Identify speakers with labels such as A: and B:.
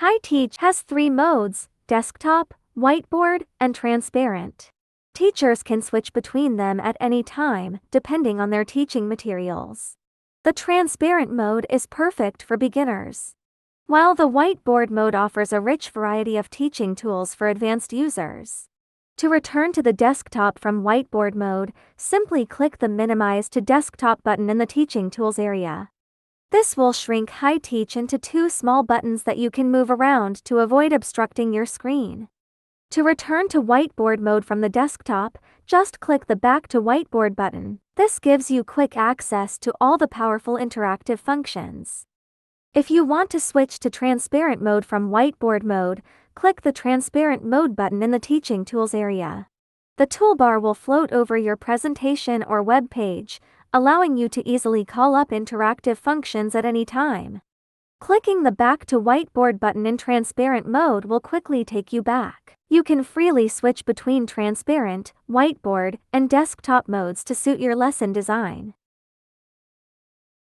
A: HiTeach has 3 modes: desktop, whiteboard, and transparent. Teachers can switch between them at any time, depending on their teaching materials. The transparent mode is perfect for beginners, while the whiteboard mode offers a rich variety of teaching tools for advanced users. To return to the desktop from whiteboard mode, simply click the Minimize to Desktop button in the Teaching Tools area. This will shrink HiTeach into 2 small buttons that you can move around to avoid obstructing your screen. To return to whiteboard mode from the desktop, just click the Back to Whiteboard button. This gives you quick access to all the powerful interactive functions. If you want to switch to transparent mode from whiteboard mode, click the Transparent Mode button in the Teaching Tools area. The toolbar will float over your presentation or web page, allowing you to easily call up interactive functions at any time. Clicking the Back to Whiteboard button in transparent mode will quickly take you back. You can freely switch between transparent, whiteboard, and desktop modes to suit your lesson design.